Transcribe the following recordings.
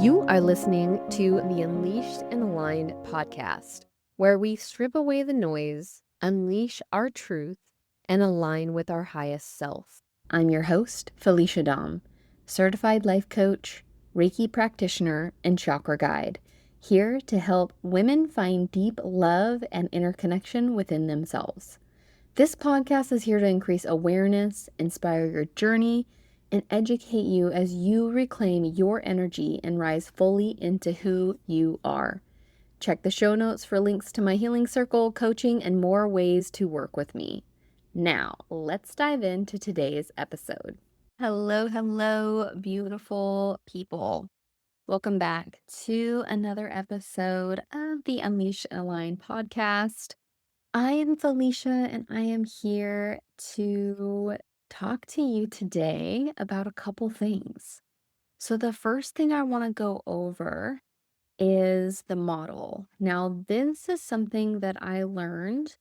You are listening to the Unleashed and Aligned podcast, where we strip away the noise, unleash our truth, and align with our highest self. I'm your host, Felicia Dom, certified life coach, Reiki practitioner, and chakra guide, here to help women find deep love and interconnection within themselves. This podcast is here to increase awareness, inspire your journey, and educate you as you reclaim your energy and rise fully into who you are. Check the show notes for links to my healing circle, coaching, and more ways to work with me. Now, let's dive into today's episode. Hello, beautiful people. Welcome back to another episode of the Unleash and Align podcast. I am Felicia, and I am here to talk to you today about a couple things. So, the first thing I want to go over is the model. Now, this is something that I learned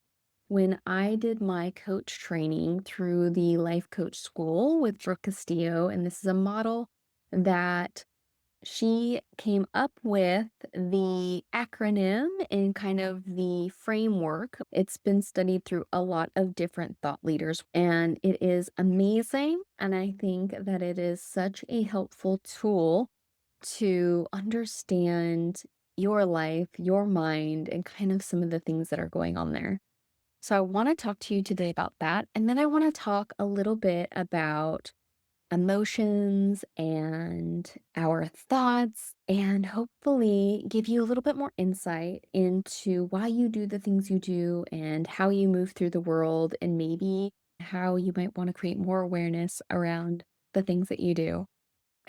when I did my coach training through the Life Coach School with Brooke Castillo, and this is a model that she came up with the acronym and kind of the framework. It's been studied through a lot of different thought leaders, and it is amazing. And I think that it is such a helpful tool to understand your life, your mind, and kind of some of the things that are going on there. So I want to talk to you today about that. And then I want to talk a little bit about emotions and our thoughts, and hopefully give you a little bit more insight into why you do the things you do and how you move through the world, and maybe how you might want to create more awareness around the things that you do.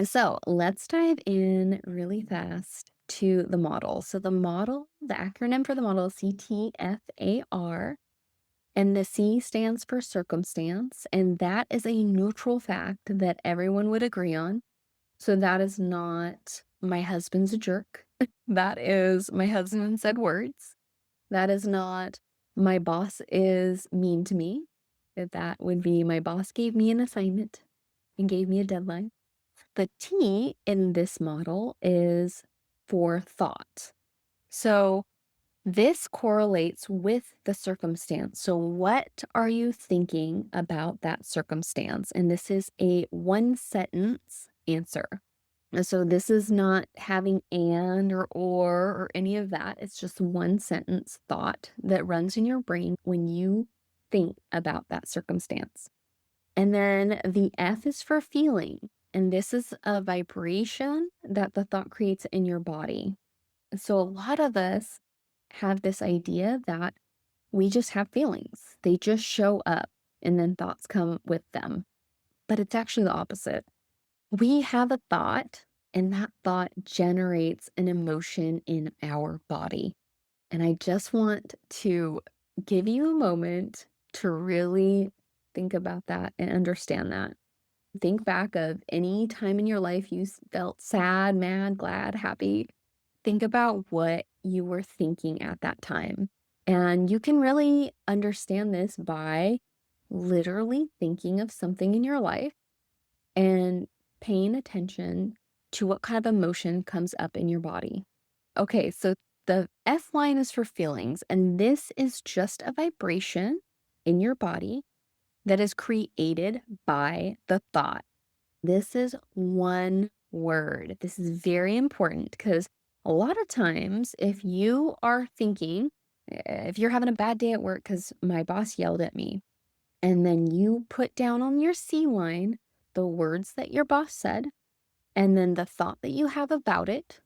So let's dive in really fast to the model. So the model, the acronym for the model is CTFAR. And the C stands for circumstance, and that is a neutral fact that everyone would agree on. So that is not my husband's a jerk. That is my husband said words. That is not my boss is mean to me. That would be my boss gave me an assignment and gave me a deadline. The T in this model is for thought. So this correlates with the circumstance. So, what are you thinking about that circumstance? And this is a one sentence answer. And so, this is not having and or any of that. It's just one sentence thought that runs in your brain when you think about that circumstance. And then the F is for feeling. And this is a vibration that the thought creates in your body. So, a lot of us have this idea that we just have feelings. They just show up and then thoughts come with them. But it's actually the opposite. We have a thought, and that thought generates an emotion in our body. And I just want to give you a moment to really think about that and understand that. Think back of any time in your life you felt sad, mad, glad, happy. Think about what you were thinking at that time. And you can really understand this by literally thinking of something in your life and paying attention to what kind of emotion comes up in your body. Okay, so the F line is for feelings, and this is just a vibration in your body that is created by the thought. This is one word. This is very important because a lot of times, if you are thinking, if you're having a bad day at work because my boss yelled at me, and then you put down on your C line the words that your boss said, and then the thought that you have about it.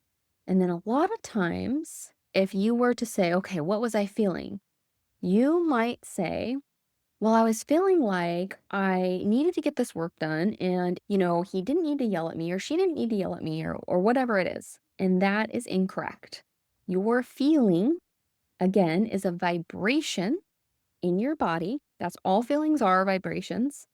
And then a lot of times, if you were to say, okay, what was I feeling? You might say, well, I was feeling like I needed to get this work done, and, he didn't need to yell at me, or she didn't need to yell at me, or whatever it is. And that is incorrect. Your feeling, again, is a vibration in your body. That's all feelings are, vibrations.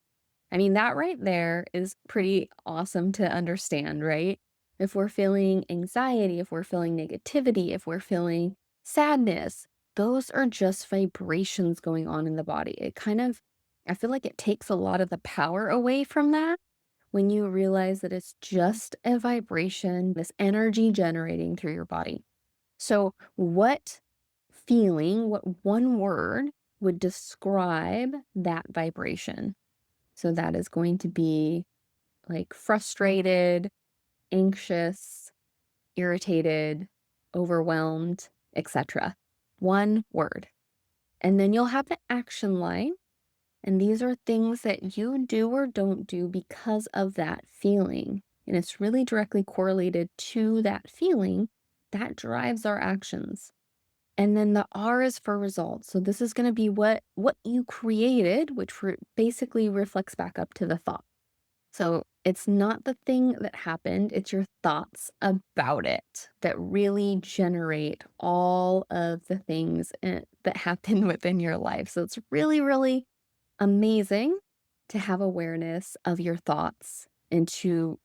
I mean, that right there is pretty awesome to understand, right? If we're feeling anxiety, if we're feeling negativity, if we're feeling sadness, those are just vibrations going on in the body. I feel like it takes a lot of the power away from that when you realize that it's just a vibration, this energy generating through your body. So, what feeling, what one word would describe that vibration? So, that is going to be like frustrated, anxious, irritated, overwhelmed, etc. One word. And then you'll have the action line. And these are things that you do or don't do because of that feeling. And it's really directly correlated to that feeling that drives our actions. And then the R is for results. So this is going to be what you created, which basically reflects back up to the thought. So it's not the thing that happened, it's your thoughts about it that really generate all of the things that happen within your life. So it's really, really amazing to have awareness of your thoughts and to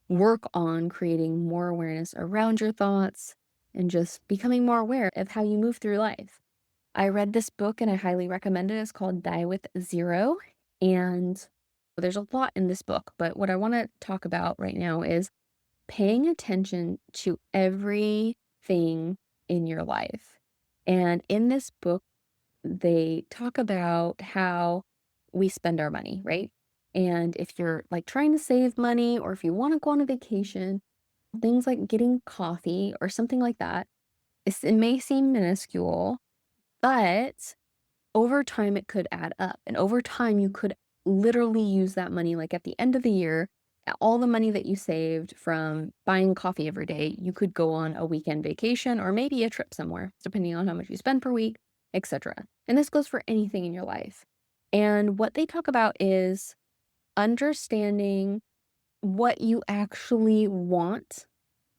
work on creating more awareness around your thoughts and just becoming more aware of how you move through life. I read this book and I highly recommend it. It's called Die with Zero. And there's a lot in this book, but what I want to talk about right now is paying attention to everything in your life. And in this book, they talk about how we spend our money, right? And if you're like trying to save money or if you want to go on a vacation, things like getting coffee or something like that, it may seem minuscule, but over time it could add up. And over time you could literally use that money like at the end of the year, all the money that you saved from buying coffee every day, you could go on a weekend vacation or maybe a trip somewhere, depending on how much you spend per week, etc. And this goes for anything in your life. And what they talk about is understanding what you actually want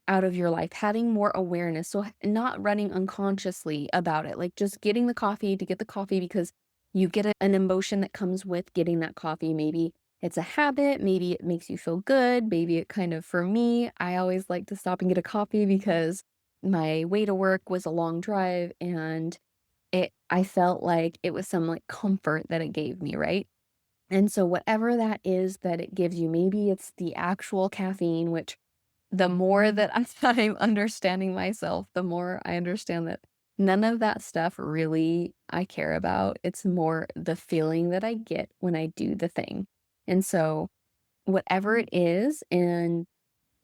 out of your life, having more awareness. So not running unconsciously about it, like just getting the coffee to get the coffee because you get an emotion that comes with getting that coffee. Maybe it's a habit, maybe it makes you feel good, maybe it kind of, for me, I always like to stop and get a coffee because my way to work was a long drive and I felt like it was some like comfort that it gave me, right? And so whatever that is that it gives you, maybe it's the actual caffeine, which the more that I'm understanding myself, the more I understand that none of that stuff really I care about. It's more the feeling that I get when I do the thing. And so whatever it is, and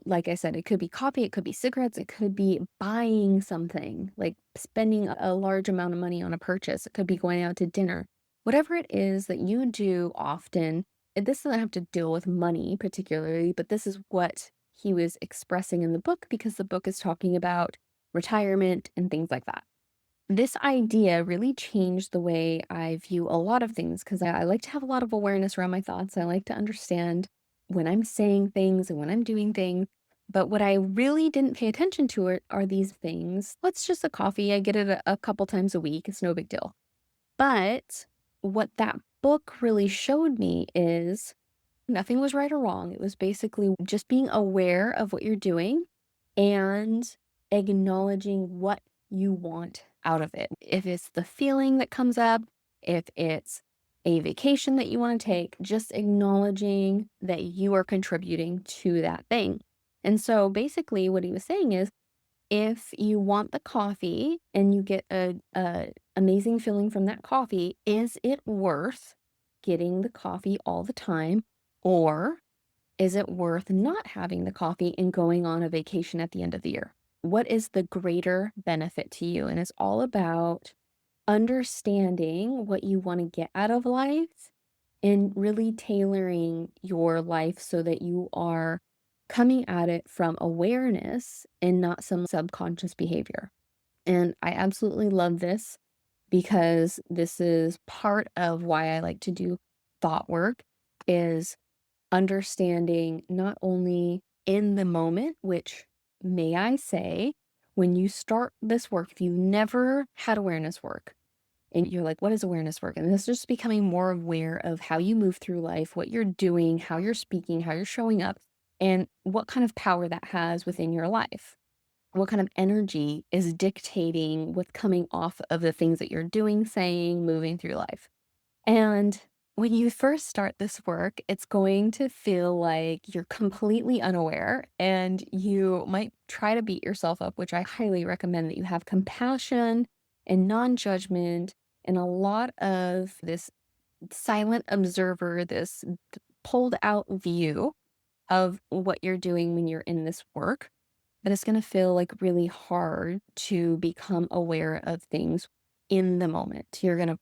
like I said, it could be coffee, it could be cigarettes, it could be buying something, like spending a large amount of money on a purchase. It could be going out to dinner. Whatever it is that you do often, this doesn't have to deal with money particularly, but this is what he was expressing in the book because the book is talking about retirement and things like that. This idea really changed the way I view a lot of things because I like to have a lot of awareness around my thoughts. I like to understand when I'm saying things and when I'm doing things. But what I really didn't pay attention to are these things. What's just a coffee? I get it a couple times a week. It's no big deal. But what that book really showed me is nothing was right or wrong. It was basically just being aware of what you're doing and acknowledging what you want out of it. If it's the feeling that comes up, if it's a vacation that you want to take, just acknowledging that you are contributing to that thing. And so basically, what he was saying is if you want the coffee and you get a amazing feeling from that coffee, is it worth getting the coffee all the time? Or is it worth not having the coffee and going on a vacation at the end of the year? What is the greater benefit to you? And it's all about understanding what you want to get out of life and really tailoring your life so that you are coming at it from awareness and not some subconscious behavior. And I absolutely love this because this is part of why I like to do thought work is understanding not only in the moment, which may I say, when you start this work, if you never had awareness work and you're like, what is awareness work? And this is just becoming more aware of how you move through life, what you're doing, how you're speaking, how you're showing up, and what kind of power that has within your life. What kind of energy is dictating what's coming off of the things that you're doing, saying, moving through life. And When you first start this work, it's going to feel like you're completely unaware and you might try to beat yourself up, which I highly recommend that you have compassion and non judgment and a lot of this silent observer, this pulled out view of what you're doing when you're in this work. But it's going to feel like really hard to become aware of things in the moment. You're going to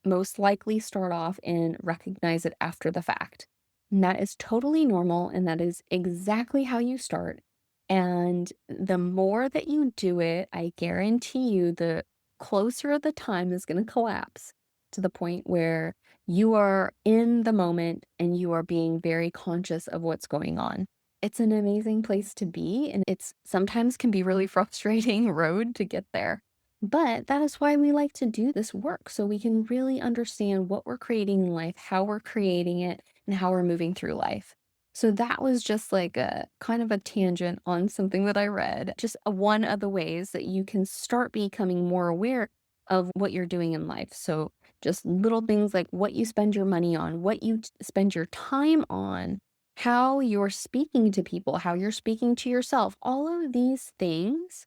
most likely start off and recognize it after the fact. And that is totally normal. And that is exactly how you start. And the more that you do it, I guarantee you, the closer the time is going to collapse to the point where you are in the moment and you are being very conscious of what's going on. It's an amazing place to be, and it's sometimes can be really frustrating road to get there. But that is why we like to do this work, so we can really understand what we're creating in life, how we're creating it, and how we're moving through life. So that was just like a kind of a tangent on something that I read. Just one of the ways that you can start becoming more aware of what you're doing in life. So just little things like what you spend your money on, what you spend your time on, how you're speaking to people, how you're speaking to yourself, all of these things,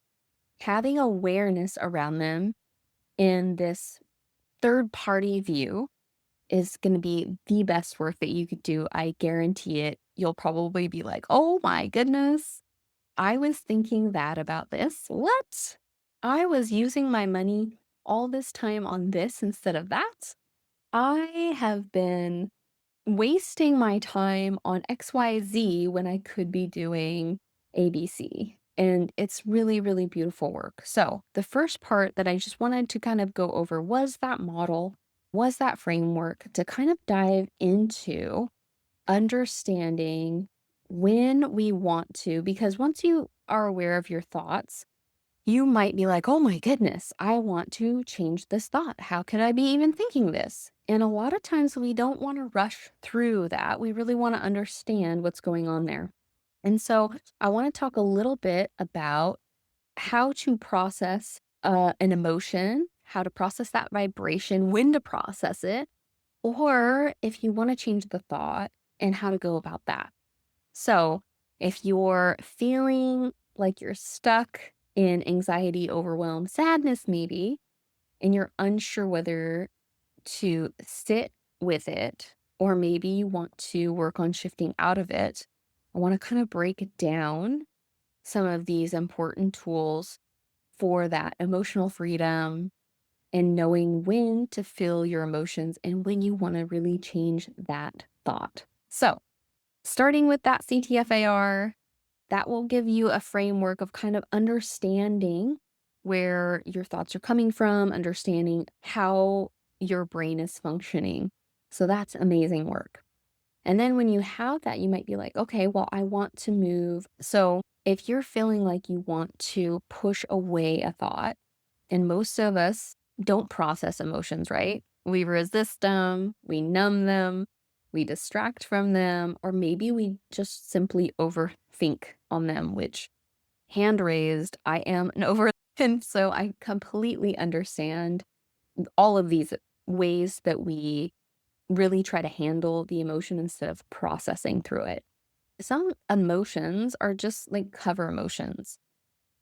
having awareness around them in this third party view is going to be the best work that you could do. I guarantee it. You'll probably be like, oh my goodness, I was thinking that about this. What? I was using my money all this time on this instead of that. I have been wasting my time on XYZ when I could be doing ABC. And it's really, really beautiful work. So, the first part that I just wanted to kind of go over was that model, was that framework to kind of dive into understanding when we want to, because once you are aware of your thoughts, you might be like, oh my goodness, I want to change this thought. How could I be even thinking this? And a lot of times we don't want to rush through that. We really want to understand what's going on there. And so I want to talk a little bit about how to process an emotion, how to process that vibration, when to process it, or if you want to change the thought and how to go about that. So, if you're feeling like you're stuck in anxiety, overwhelm, sadness, maybe, and you're unsure whether to sit with it, or maybe you want to work on shifting out of it, I want to kind of break down some of these important tools for that emotional freedom and knowing when to feel your emotions and when you want to really change that thought. So, starting with that CTFAR, that will give you a framework of kind of understanding where your thoughts are coming from, understanding how your brain is functioning. So that's amazing work. And then when you have that, you might be like, okay, well, I want to move. So if you're feeling like you want to push away a thought, and most of us don't process emotions, right? We resist them, we numb them, we distract from them, or maybe we just simply overthink on them, which hand raised, I am an overthinker. So I completely understand all of these ways that we really try to handle the emotion instead of processing through it. Some emotions are just like cover emotions.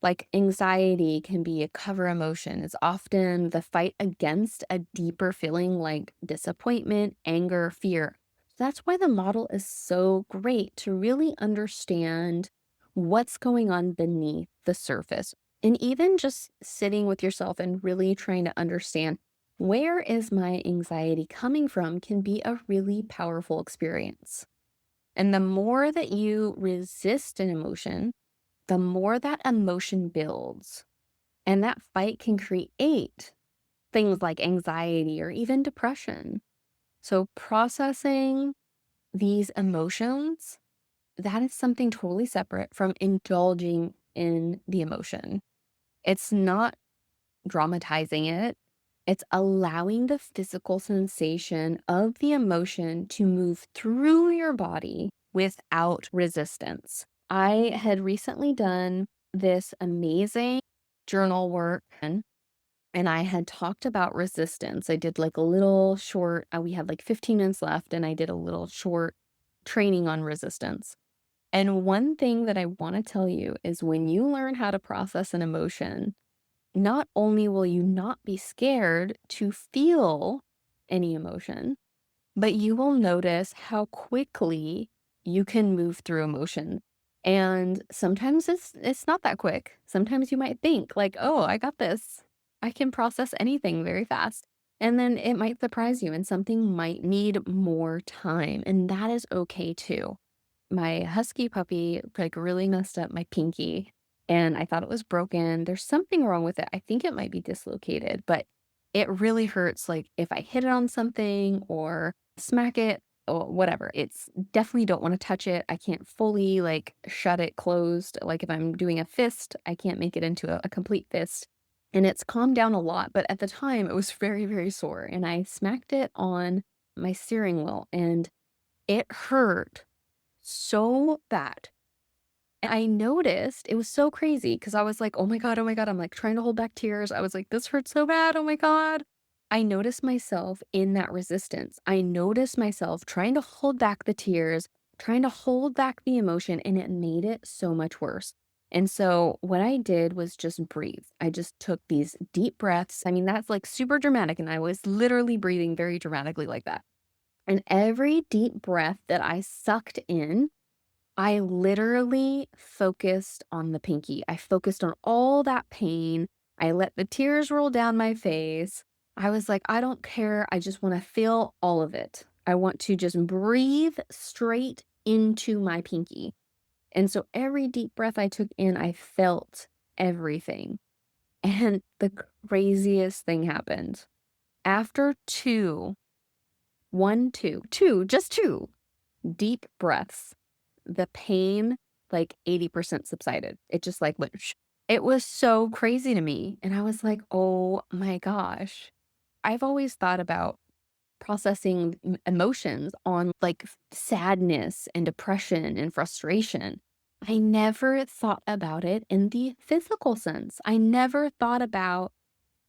Like anxiety can be a cover emotion. It's often the fight against a deeper feeling like disappointment, anger, fear. That's why the model is so great to really understand what's going on beneath the surface. And even just sitting with yourself and really trying to understand where is my anxiety coming from can be a really powerful experience. And the more that you resist an emotion, the more that emotion builds. And that fight can create things like anxiety or even depression. So, processing these emotions, that is something totally separate from indulging in the emotion. It's not dramatizing it, it's allowing the physical sensation of the emotion to move through your body without resistance. I had recently done this amazing journal work and I had talked about resistance. I did like a little short, we had like 15 minutes left, and I did a little short training on resistance. And one thing that I want to tell you is when you learn how to process an emotion, not only will you not be scared to feel any emotion, but you will notice how quickly you can move through emotion. And sometimes it's not that quick. Sometimes you might think like, "Oh, I got this. I can process anything very fast." And then it might surprise you and something might need more time, and that is okay too. My husky puppy, like, really messed up my pinky, and I thought it was broken. There's something wrong with it. I think it might be dislocated, but it really hurts, like, if I hit it on something or smack it or whatever. It's definitely don't wanna touch it. I can't fully, like, shut it closed. Like, if I'm doing a fist, I can't make it into a complete fist, and it's calmed down a lot, but at the time, it was very, very sore, and I smacked it on my steering wheel, and it hurt so bad. And I noticed it was so crazy because I was like, "Oh my god, oh my god." I'm like trying to hold back tears. I was like, "This hurts so bad. Oh my god." I noticed myself in that resistance. I noticed myself trying to hold back the tears, trying to hold back the emotion, and it made it so much worse. And so what I did was just breathe. I just took these deep breaths. I mean, that's like super dramatic, and I was literally breathing very dramatically like that. And every deep breath that I sucked in, I literally focused on the pinky. I focused on all that pain. I let the tears roll down my face. I was like, I don't care. I just want to feel all of it. I want to just breathe straight into my pinky. And so every deep breath I took in, I felt everything. And the craziest thing happened. After just two deep breaths, the pain, like 80% subsided. It just like went sh It was so crazy to me, and I was like, "Oh my gosh." I've always thought about processing emotions on like sadness and depression and frustration. I never thought about it in the physical sense. I never thought about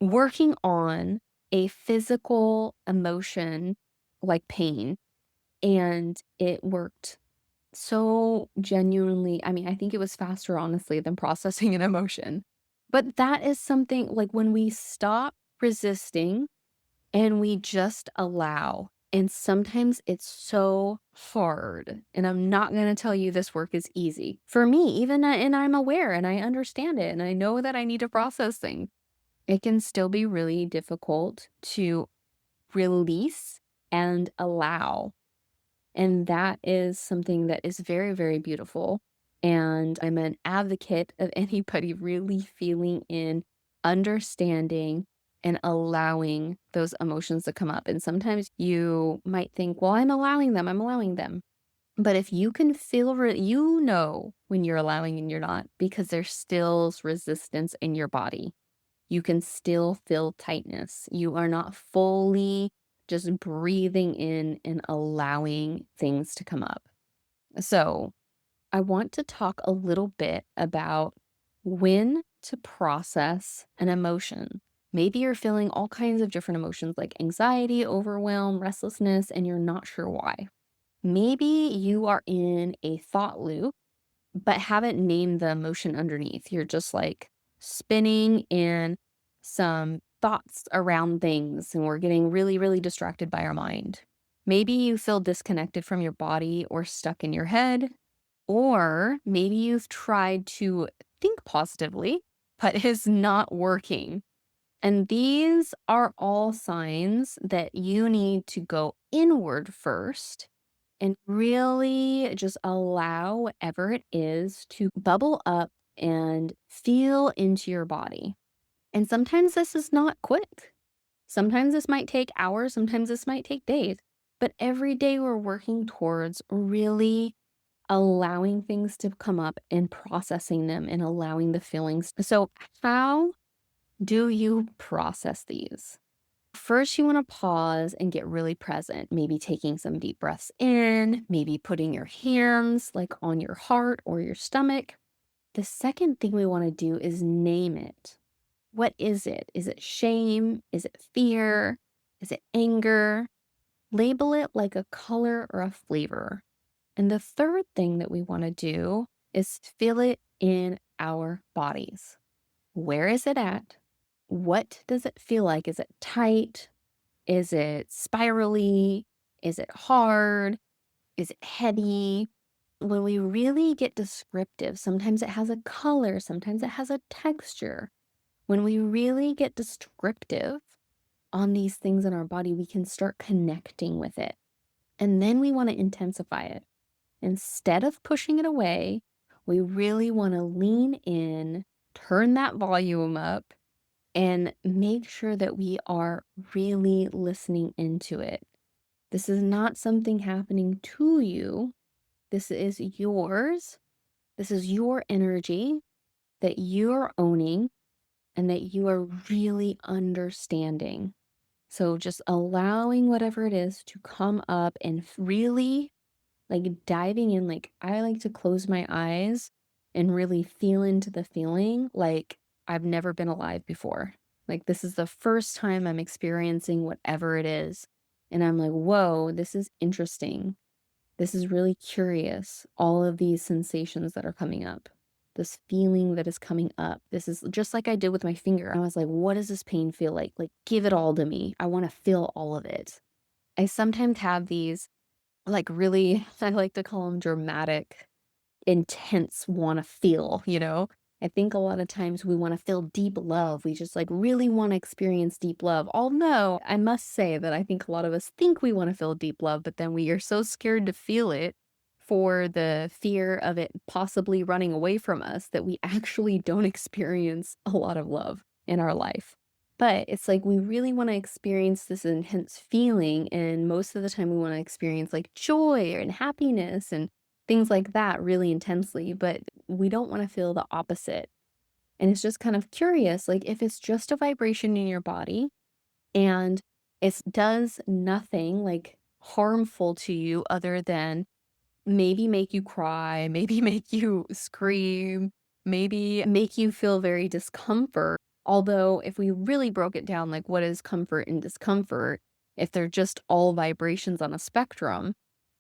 working on a physical emotion like pain, and it worked so genuinely. I mean, I think it was faster, honestly, than processing an emotion. But that is something like when we stop resisting and we just allow. And sometimes it's so hard. And I'm not going to tell you this work is easy. For me, even and I'm aware and I understand it and I know that I need to process things. It can still be really difficult to release and allow, and that is something that is very, very beautiful. And I'm an advocate of anybody really feeling in, understanding, and allowing those emotions to come up. And sometimes you might think, well, I'm allowing them. But if you can feel, you know when you're allowing and you're not, because there's still resistance in your body. You can still feel tightness. You are not fully just breathing in and allowing things to come up. So, I want to talk a little bit about when to process an emotion. Maybe you're feeling all kinds of different emotions like anxiety, overwhelm, restlessness, and you're not sure why. Maybe you are in a thought loop but haven't named the emotion underneath. You're just like spinning in some thoughts around things, and we're getting really, really distracted by our mind. Maybe you feel disconnected from your body or stuck in your head, or maybe you've tried to think positively, but it's not working. And these are all signs that you need to go inward first and really just allow whatever it is to bubble up and feel into your body. And sometimes this is not quick. Sometimes this might take hours, sometimes this might take days. But every day we're working towards really allowing things to come up and processing them and allowing the feelings. So, how do you process these? First, you want to pause and get really present, maybe taking some deep breaths in, maybe putting your hands like on your heart or your stomach. The second thing we want to do is name it. What is it? Is it shame? Is it fear? Is it anger? Label it like a color or a flavor. And the third thing that we want to do is feel it in our bodies. Where is it at? What does it feel like? Is it tight? Is it spirally? Is it hard? Is it heavy? When we really get descriptive, sometimes it has a color, sometimes it has a texture. When we really get descriptive on these things in our body, we can start connecting with it. And then we want to intensify it. Instead of pushing it away, we really want to lean in, turn that volume up, and make sure that we are really listening into it. This is not something happening to you. This is yours. This is your energy that you're owning and that you are really understanding. So just allowing whatever it is to come up and really like diving in. Like I like to close my eyes and really feel into the feeling like I've never been alive before. Like this is the first time I'm experiencing whatever it is. And I'm like, whoa, this is interesting. This is really curious. All of these sensations that are coming up, this feeling that is coming up. This is just like I did with my finger. I was like, what does this pain feel like? Like, give it all to me. I want to feel all of it. I sometimes have these like really, I like to call them dramatic, intense want to feel, you know? I think a lot of times we want to feel deep love. We just like really want to experience deep love. Although I must say that I think a lot of us think we want to feel deep love, but then we are so scared to feel it for the fear of it possibly running away from us that we actually don't experience a lot of love in our life. But it's like we really want to experience this intense feeling. And most of the time, we want to experience like joy and happiness and things like that really intensely. But we don't want to feel the opposite. And it's just kind of curious like, if it's just a vibration in your body and it does nothing like harmful to you other than maybe make you cry, maybe make you scream, maybe make you feel very discomfort. Although, if we really broke it down, like what is comfort and discomfort, if they're just all vibrations on a spectrum,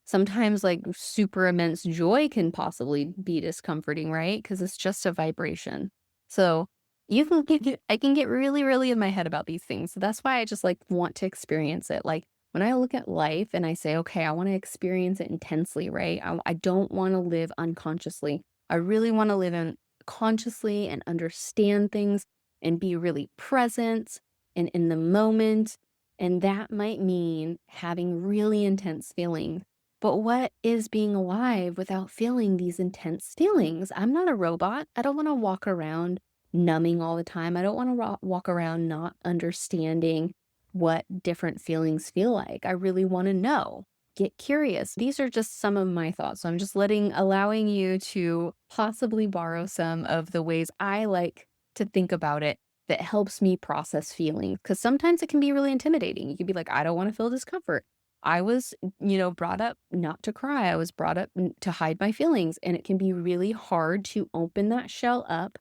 sometimes like super immense joy can possibly be discomforting, right? Because it's just a vibration. So I can get really, really in my head about these things. So that's why I just like want to experience it. Like when I look at life and I say, okay, I want to experience it intensely, right? I don't want to live unconsciously. I really want to live in consciously and understand things and be really present and in the moment. And that might mean having really intense feelings. But what is being alive without feeling these intense feelings? I'm not a robot. I don't want to walk around numbing all the time. I don't want to walk around not understanding what different feelings feel like. I really want to know. Get curious. These are just some of my thoughts. So I'm just allowing you to possibly borrow some of the ways I like to think about it that helps me process feelings. Because sometimes it can be really intimidating. You could be like, I don't want to feel discomfort. I was, brought up not to cry. I was brought up to hide my feelings. And it can be really hard to open that shell up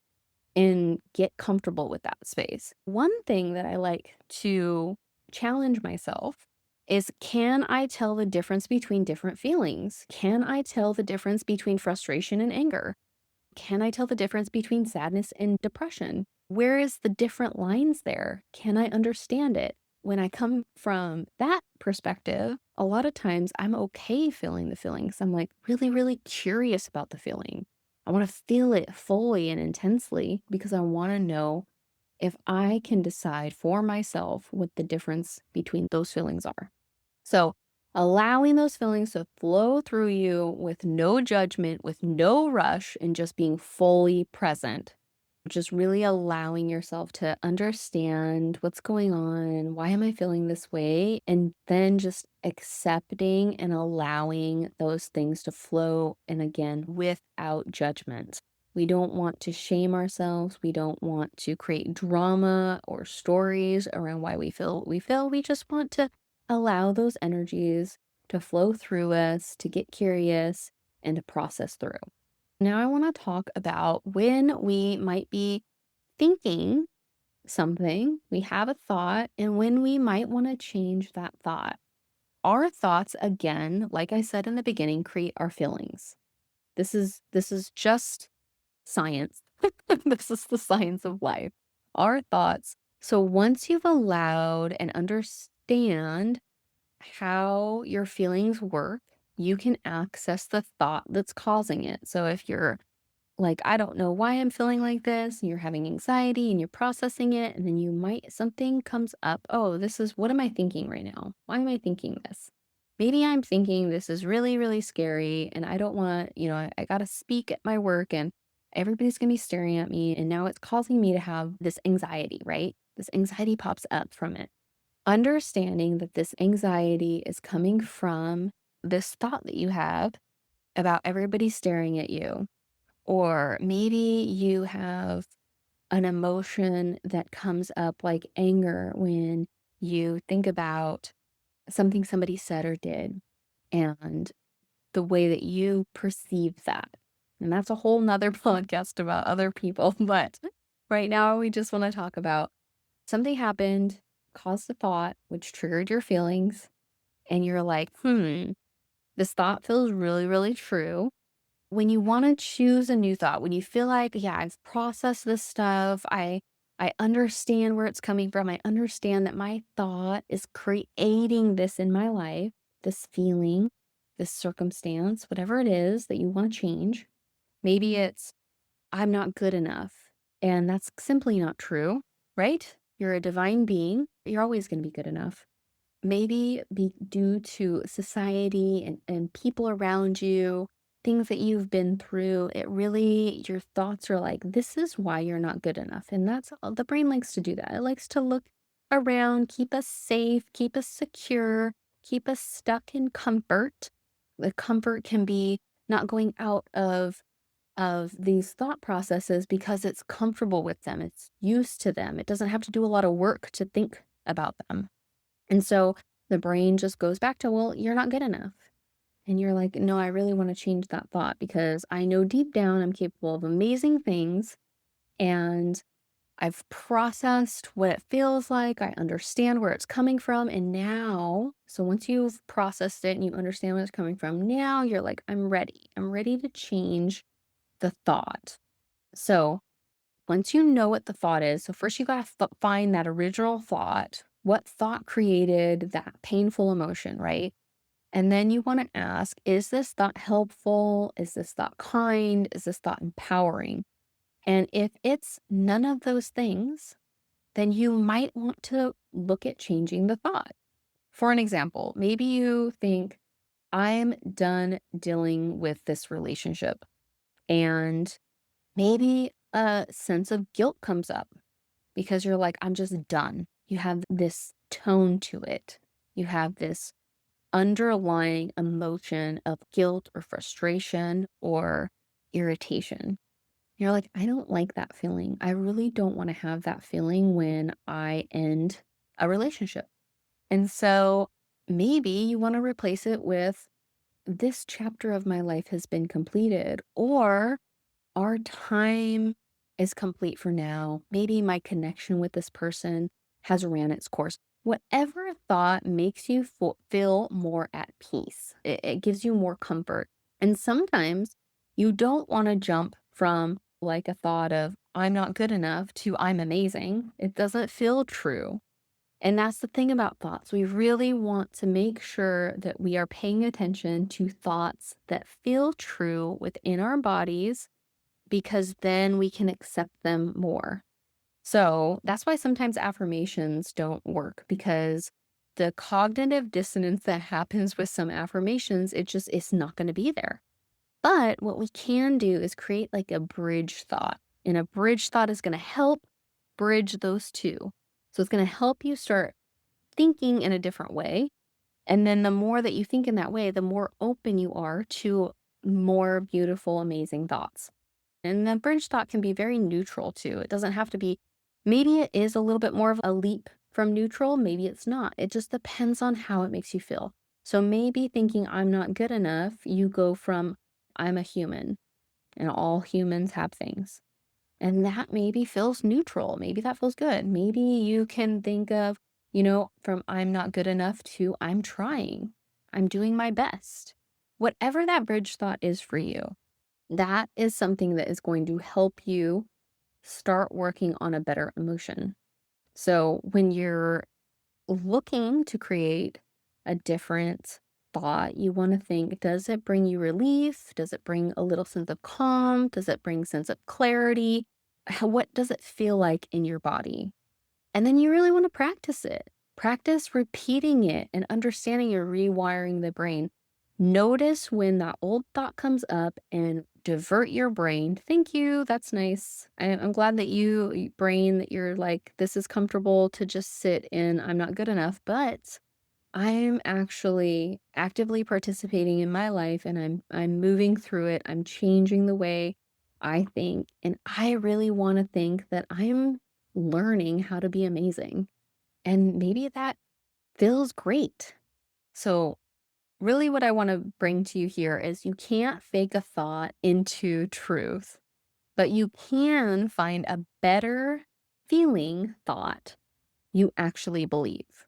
and get comfortable with that space. One thing that I like to challenge myself is, can I tell the difference between different feelings? Can I tell the difference between frustration and anger? Can I tell the difference between sadness and depression? Where is the different lines there? Can I understand it? When I come from that perspective, a lot of times I'm okay feeling the feelings. I'm like really, really curious about the feeling. I want to feel it fully and intensely because I want to know if I can decide for myself what the difference between those feelings are. So, allowing those feelings to flow through you with no judgment, with no rush, and just being fully present. Just really allowing yourself to understand what's going on. Why am I feeling this way? And then just accepting and allowing those things to flow. And again, without judgment. We don't want to shame ourselves. We don't want to create drama or stories around why we feel what we feel. We just want to allow those energies to flow through us, to get curious, and to process through. Now, I want to talk about when we might be thinking something, we have a thought, and when we might want to change that thought. Our thoughts, again, like I said in the beginning, create our feelings. This is just science. This is the science of life. Our thoughts. So once you've allowed and understand how your feelings work, you can access the thought that's causing it. So if you're like, I don't know why I'm feeling like this, and you're having anxiety and you're processing it, and then something comes up. Oh, this is, what am I thinking right now? Why am I thinking this? Maybe I'm thinking this is really, really scary, and I don't want, I got to speak at my work, and everybody's going to be staring at me. And now it's causing me to have this anxiety, right? This anxiety pops up from it. Understanding that this anxiety is coming from this thought that you have about everybody staring at you, or maybe you have an emotion that comes up like anger when you think about something somebody said or did and the way that you perceive that. And that's a whole nother podcast about other people. But right now, we just want to talk about something happened, caused a thought, which triggered your feelings. And you're like, this thought feels really, really true. When you want to choose a new thought, when you feel like, yeah, I've processed this stuff, I understand where it's coming from. I understand that my thought is creating this in my life, this feeling, this circumstance, whatever it is that you want to change. Maybe it's, I'm not good enough. And that's simply not true, right? You're a divine being. You're always going to be good enough. Maybe be due to society and people around you, things that you've been through. It really, your thoughts are like, this is why you're not good enough. And that's all the brain likes to do that. It likes to look around, keep us safe, keep us secure, keep us stuck in comfort. The comfort can be not going out of these thought processes because it's comfortable with them. It's used to them. It doesn't have to do a lot of work to think about them. And so the brain just goes back to, well, you're not good enough. And you're like, no, I really want to change that thought because I know deep down I'm capable of amazing things and I've processed what it feels like. I understand where it's coming from. And now, so once you've processed it and you understand where it's coming from, now you're like, I'm ready. I'm ready to change the thought. So once you know what the thought is, so first you got to find that original thought. What thought created that painful emotion, right? And then you want to ask, is this thought helpful? Is this thought kind? Is this thought empowering? And if it's none of those things, then you might want to look at changing the thought. For an example, maybe you think, I'm done dealing with this relationship. And maybe a sense of guilt comes up because you're like, I'm just done. You have this tone to it. You have this underlying emotion of guilt or frustration or irritation. You're like, I don't like that feeling. I really don't want to have that feeling when I end a relationship. And so maybe you want to replace it with, this chapter of my life has been completed, or our time is complete for now. Maybe my connection with this person has ran its course. Whatever thought makes you feel more at peace, it gives you more comfort. And sometimes you don't want to jump from like a thought of, I'm not good enough to I'm amazing. It doesn't feel true. And that's the thing about thoughts. We really want to make sure that we are paying attention to thoughts that feel true within our bodies because then we can accept them more. So that's why sometimes affirmations don't work because the cognitive dissonance that happens with some affirmations, it's not going to be there. But what we can do is create like a bridge thought. And a bridge thought is going to help bridge those two. So it's going to help you start thinking in a different way. And then the more that you think in that way, the more open you are to more beautiful, amazing thoughts. And the bridge thought can be very neutral too. It doesn't have to be, maybe it is a little bit more of a leap from neutral, maybe it's not. It just depends on how it makes you feel. So maybe thinking I'm not good enough, you go from I'm a human and all humans have things. And that maybe feels neutral. Maybe that feels good. Maybe you can think of, from I'm not good enough to I'm trying, I'm doing my best. Whatever that bridge thought is for you, that is something that is going to help you start working on a better emotion. So when you're looking to create a different thought, you want to think, does it bring you relief? Does it bring a little sense of calm? Does it bring sense of clarity? What does it feel like in your body? And then you really want to practice it. Practice repeating it and understanding you're rewiring the brain. Notice when that old thought comes up and divert your brain. Thank you. That's nice. I'm glad that brain, that you're like, this is comfortable to just sit in. I'm not good enough, but I'm actually actively participating in my life and I'm moving through it. I'm changing the way I think, and I really want to think that I'm learning how to be amazing. And maybe that feels great. So, really what I want to bring to you here is you can't fake a thought into truth, but you can find a better feeling thought you actually believe.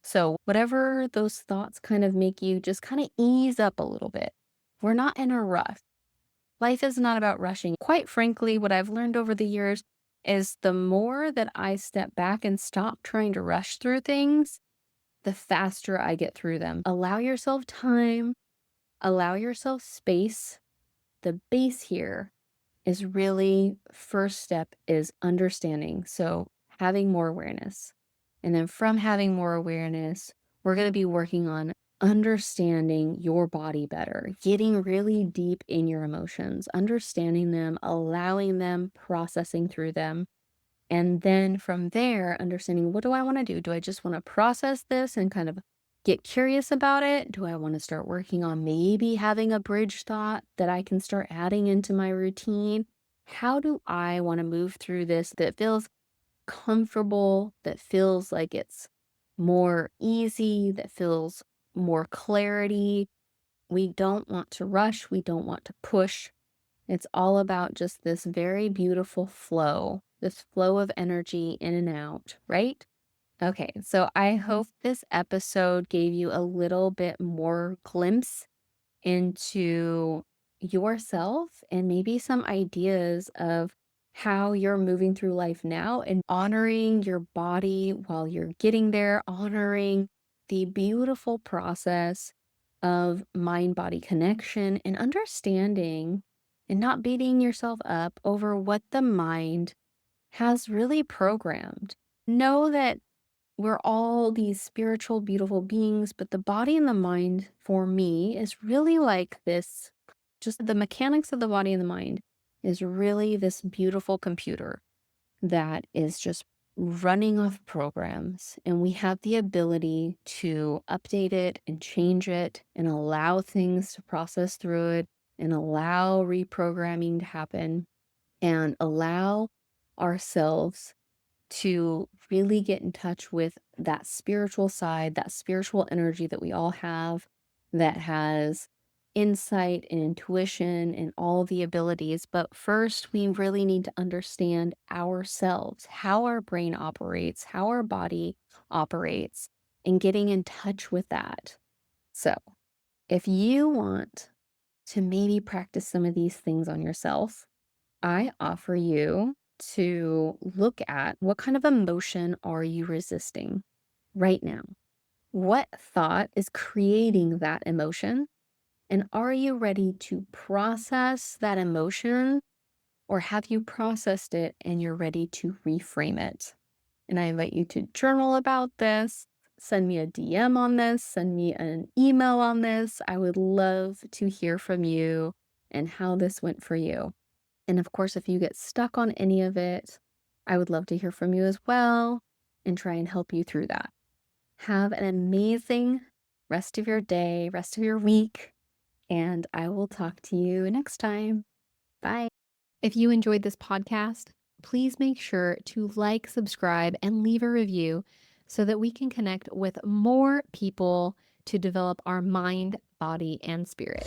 So, whatever those thoughts kind of make you just kind of ease up a little bit. We're not in a rush. Life is not about rushing. Quite frankly, what I've learned over the years is the more that I step back and stop trying to rush through things, the faster I get through them. Allow yourself time, allow yourself space. The base here is really first step is understanding. So having more awareness. And then from having more awareness, we're going to be working on understanding your body better, getting really deep in your emotions, understanding them, allowing them, processing through them. And then from there, understanding, what do I want to do? Do I just want to process this and kind of get curious about it? Do I want to start working on maybe having a bridge thought that I can start adding into my routine? How do I want to move through this that feels comfortable, that feels like it's more easy, that feels more clarity? We don't want to rush, we don't want to push. It's all about just this very beautiful flow, this flow of energy in and out, right? Okay, so I hope this episode gave you a little bit more glimpse into yourself and maybe some ideas of how you're moving through life now and honoring your body while you're getting there, honoring the beautiful process of mind body connection and understanding and not beating yourself up over what the mind has really programmed. Know that we're all these spiritual, beautiful beings, but the body and the mind for me is really like this, just the mechanics of the body and the mind is really this beautiful computer that is just running off programs. And we have the ability to update it and change it and allow things to process through it and allow reprogramming to happen and allow ourselves to really get in touch with that spiritual side, that spiritual energy that we all have that has insight and intuition and all the abilities. But first, we really need to understand ourselves, how our brain operates, how our body operates, and getting in touch with that. So, if you want to maybe practice some of these things on yourself, I offer you to look at what kind of emotion are you resisting right now? What thought is creating that emotion? And are you ready to process that emotion, or have you processed it and you're ready to reframe it? And I invite you to journal about this, send me a DM on this, send me an email on this. I would love to hear from you and how this went for you. And of course, if you get stuck on any of it, I would love to hear from you as well and try and help you through that. Have an amazing rest of your day, rest of your week, and I will talk to you next time. Bye. If you enjoyed this podcast, please make sure to like, subscribe, and leave a review so that we can connect with more people to develop our mind, body, and spirit.